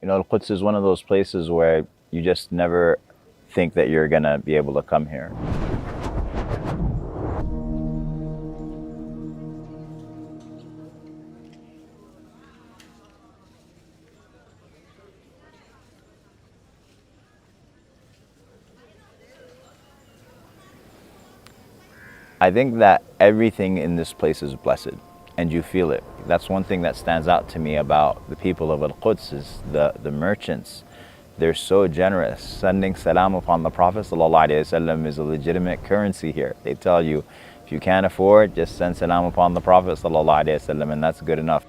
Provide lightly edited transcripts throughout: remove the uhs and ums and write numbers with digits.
You know, Al-Quds is one of those places where you just never think that you're gonna be able to come here. I think that everything in this place is blessed, and you feel it. That's one thing that stands out to me about the people of Al-Quds is the merchants. They're so generous. Sending salam upon the Prophet ﷺ is a legitimate currency here. They tell you, if you can't afford, just send salam upon the Prophet ﷺ, and that's good enough.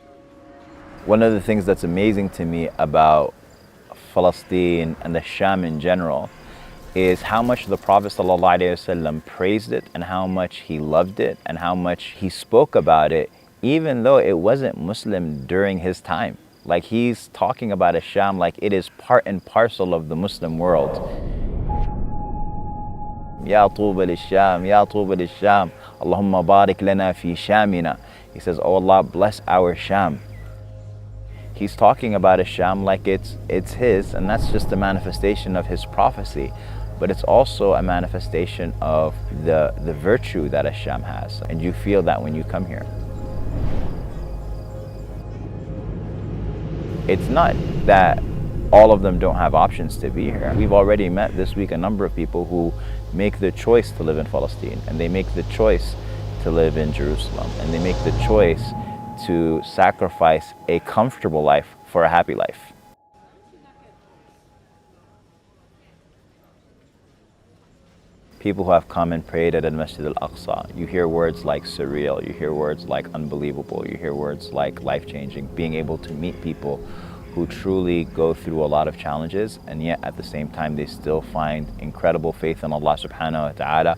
One of the things that's amazing to me about Palestine and the Sham in general is how much the Prophet ﷺ praised it and how much he loved it and how much he spoke about it, even though it wasn't Muslim during his time. Like, he's talking about Sham like it is part and parcel of the Muslim world. Ya Tuba lil-Sham, Ya Tuba lil-Sham, Allahumma barik lana fi Shamina. He says, oh Allah, bless our Sham. He's talking about Sham like it's his, and that's just a manifestation of his prophecy. But it's also a manifestation of the virtue that Sham has, and you feel that when you come here. It's not that all of them don't have options to be here. We've already met this week a number of people who make the choice to live in Palestine, and they make the choice to live in Jerusalem, and they make the choice to sacrifice a comfortable life for a happy life. People who have come and prayed at Al-Masjid Al-Aqsa, you hear words like surreal, you hear words like unbelievable, you hear words like life-changing, being able to meet people who truly go through a lot of challenges, and yet at the same time they still find incredible faith in Allah subhanahu wa ta'ala.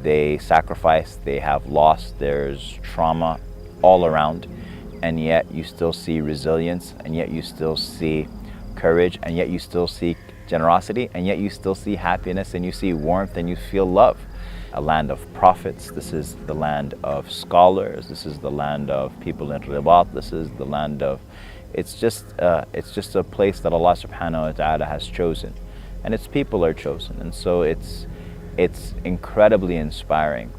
They sacrifice, they have loss, there's trauma all around, and yet you still see resilience, and yet you still see courage, and yet you still see generosity, and yet you still see happiness, and you see warmth, and you feel love. A land of prophets, this is the land of scholars, this is the land of people in Ribat, this is the land of, it's just a place that Allah subhanahu wa ta'ala has chosen, and its people are chosen, and so it's incredibly inspiring.